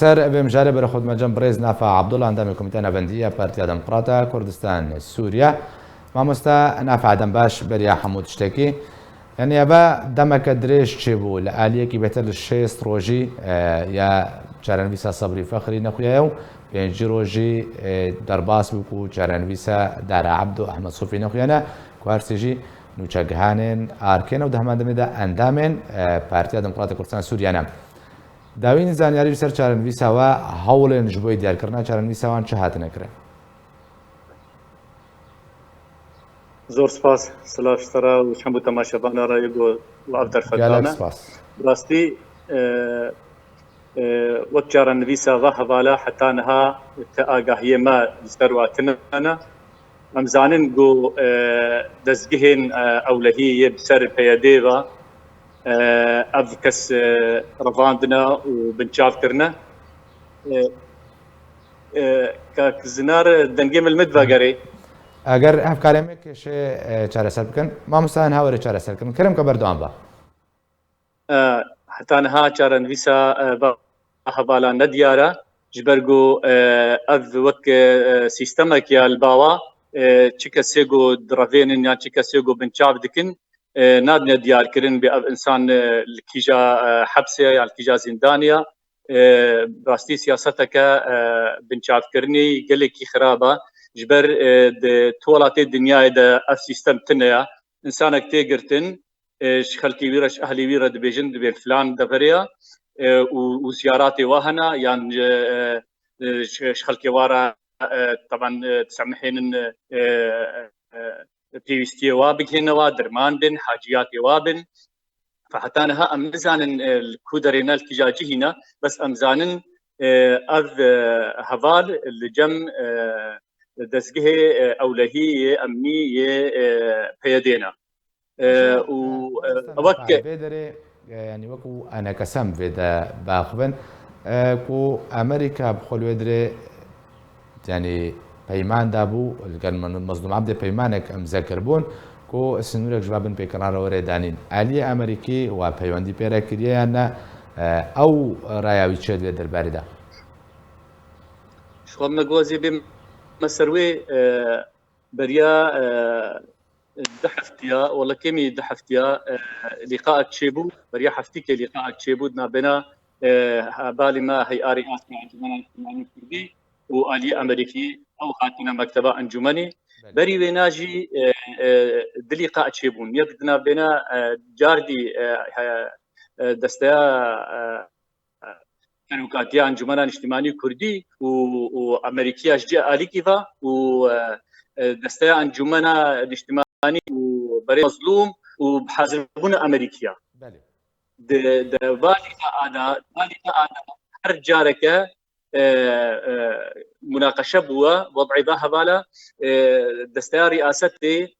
سر بمجاري برخود مجمع بريز نافع عبدالله اندام الكوميتيه نافنديه بارتيا ديمقراطا كردستان سوريا مامۆستا نافع دەمباش بەریا هەموو شتێکی یعنی ئەبا دەمەکە درێژ چێ بوو لە ئالیەکی بێتە لە 6 ڕۆژی یا چارەنویسە سەبری فەخری نەخویایە و 5 ڕۆژی دەرباس بوو و چارەنویسە دارا عەبد و ئەحمەد سوفی نەخویانە کوارسێژی نوچەگهانێن ئارکێنە و دەهماندەمێدا ئەندامێن پارتیا دەموکراتە کوردستان سووریانە داوین زانیاری سەر چارەنویسەوە هەوڵێن ji بۆی دیارکردنا چارەنویسەوان چه هاتنەکرێ زۆر سپاس سلااوشترا و چەند بوو تەماشەبانە ڕێی بۆ وڵات دەرفەتانە ڕاستی وەک چارەنویسە ڕە هەواڵە حتا نەها کە ئاگاهیەمە سەرواتنانە ئەمزانن گۆ دەستگهێن ئەولەهی بسەر پەیەدێوە ئەڤ کەس ڕەڤاندنە و بنچاوکردنە کاک زنار دەنگێ ملمت ڤەگەرێ ئەگەر هەفکارێمێک کێشێ چارەسەر بکەن مامۆستایان هاوەرە چارەسەرکردن کرم کە بەردەوام بە هەتانەها چارەنویسە بە هەواڵە نەدیارە ji ber ku ev wek sîstemek ya li bava çi kesê ku direvênin ya çi kesê ku binçav dikin nadine diyarkirin bi ev insan li kîja hebsê ya li kîja zîndaniya rastî siyaseteke binçavkirinê gelekî xirab e ji ber di tolatê dinyayê de ev sîstem tune ya insanek tê girtin ji xelkê wî re ji ehlê wî re dibêjin dibê filan deverê ya و زياراتي وهنا يعني خلكي وارا طبعا تسمحين بيستي وابكين وادر ماندن حاجياتي وابن فحتى ها امزان الكودرينا التجاجي هنا بس امزانن اذ هفال الجم دسجه اولهي امني بيدينا ووك يعني وەکو ئەنە کەسەم بێدە باخبن و ئەمریکا بخۆلوێ درێ ینی پەیماندا بوو لەگەن مەزلوم عەبدێ پەیمانێک ئەمزەکرد بوون و سنوورێک ژوا بن پێکەڕارەوەرێ دانین ئالیە ئەمریکی و پەیوەندی پێرە کردیانە ئەو ڕایاوی چێت لێ دەربارەدا شخۆم نەگۆزی بێ مەسەروێ بەریا دحفتيا ولا كمي دحفتيا لقاء تشيبو بريا حفتيك لقاء تشيبو نابنا بالي ما هي اريات انجمن كردي والي امريكي او خاتنا مكتبه انجمني بري ويناجي دلقاء تشيبو يقدنا بنا جاردي دستا كانوكاتيا انجمن اجتماعي كردي وامريكيه اشجع اليكيفا و دستا انجمن الاجتماعي وبري مظلوم وبحازبون امريكا د بالغه انا هر جاركه مناقشه بوا وضع ذا بالا دستار رئاستي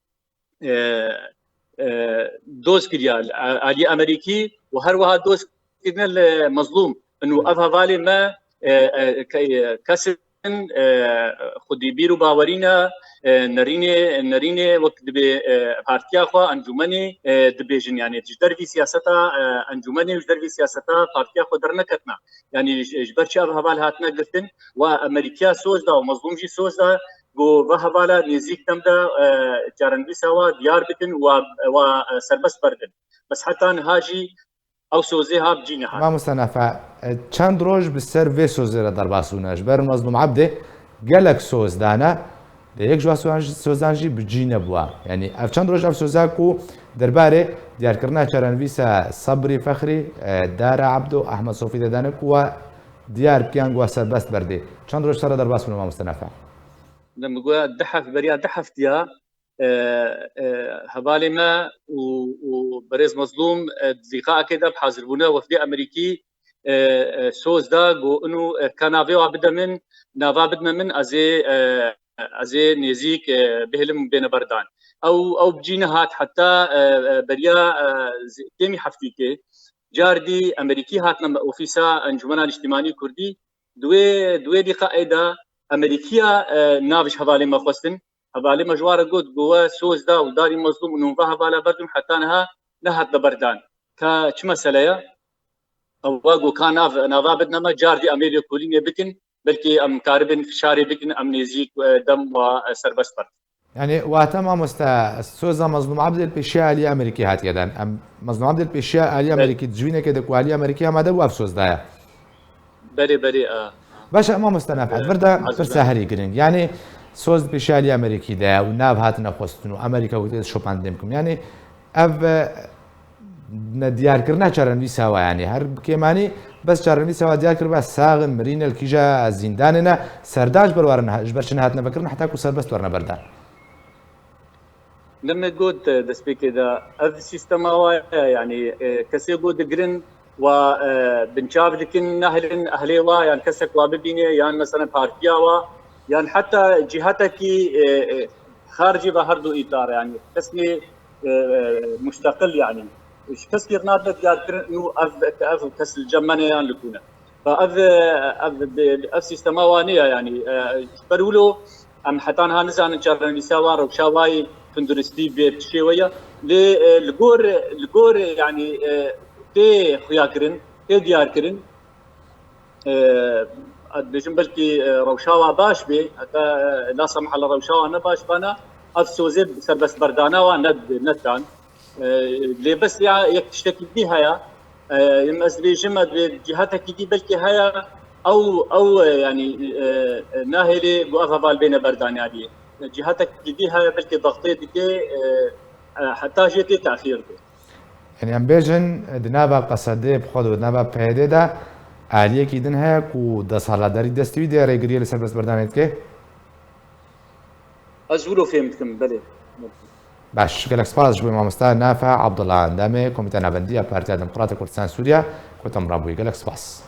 دوز كريال علي امريكي وهر وها دوز كنا المظلوم انه افها بالي ما كسر خودی بیرو باورینا نرینه وقت دبی پارتیا خو انجمنی دبیجن یعنی جدر في سیاستا انجمنی جدر في سیاستا پارتیا خو درنه کتنا یعنی جبر شاب حوال هاتنا گفتن و امریکا سوز دا و مظلوم جی سوز دا گو به حوالا نزیک تم دا چارنوی سوا دیار بکن و سربست بردن بس حتی هاجی او سوزيها بجينها ما مستنافع چند روج بسر في سوزيرا درباسوناش بر مظلوم عبده قالك سوز دانا يك جوا سوزانجي بجينا بوا يعني اف چند روج اف سوزاكو درباري ديار كرنا چارنويسا صبري فخري دار عبدو احمد صوفي دانك و ديار كيان و سربست بردي چند روج سر درباسونه ما مستنافع لما قوا دحف بريا دحفتيا هبالي ما وبريز مظلوم لقاء كده بحاضربونه وفدي امريكي سوز دا جو انه كانافيو بدنا من ازي نزيك بهلم بين بردان او بجينا هات حتى بريا كيمي حفتيكي جاردي امريكي هاتنا اوفيسا انجمن الاجتماعي كردي دوي لقاء دا امريكيه نافش هبالي ما خصن هبالي مجوار قد جوا سوز دا وداري مظلوم انه هبالا بردم حتى انها نهت بردان كش مساله واقو كان نافا بدنا ما جاردي اميليو كولينيا بكن بلكي ام كاربن فشاري بكن ام نيزيك دم وسربستر. يعني واتما مستا سوزا مظلوم عبد البيشا علي امريكي هات يدان ام مظلوم عبد البيشا علي امريكي تجوينه كده كوالي امريكي ما دو افسوس دايا بري باش ما مستنافعت بردا فرسا هري جرينج يعني سوز بيشا علي امريكي دا وناف هاتنا خوستنو امريكا وتيز شوبان ديمكم يعني اف نديار كرنا چارنوي سوا يعني هر كيماني بس چارنوي سوا ديار كر بس ساغن مرين الكيجا زنداننا سرداج بروارنا جبرشن هاتنا فكرنا حتى كو سربست ورنا بردان لما قلت دسبيك اذا السيستم يعني كسي قد جرين وبنشاف لكن اهليوا يعني كسك واببيني يعني مثلا بارتياوا يعني حتى جهتك خارجي بهردو اطار يعني كسني مستقل يعني كسر نادك يعني انه اف كسر الجمانه يعني لكونا اف سيستم وانيه يعني برولو ام حتان هانزان چارن سوار وشاواي تندرستي بشويه لغور يعني تي خياكرن تي دياركرن بجم بلكي روشاوا باش بي حتى لا سمح الله روشاوا انا باش بنا افسوزب سربس بردانا وند نتان لي بس يكتشتكي بيها يا يمسلي جمد جهتك دي بلكي هيا او يعني ناهلي بوافا بين بردان دي جهتك ديها بلكي ضغطي دي حتى جيتي تاخير دي. يعني ام بيجن دنابا قصدي بخود ودنابا بهده دا عاليه کی دن ہے کو 10 ساله داری دستوی دی ریگری لسر بس بردانیت که ازولو فهمتكم بله باش قالك سباس جوي مامستا نافع عبد الله عندامي كوميتي نابنديه بارتي ديمقراطي كردستان سوريا كنت مرابوي قالك سباس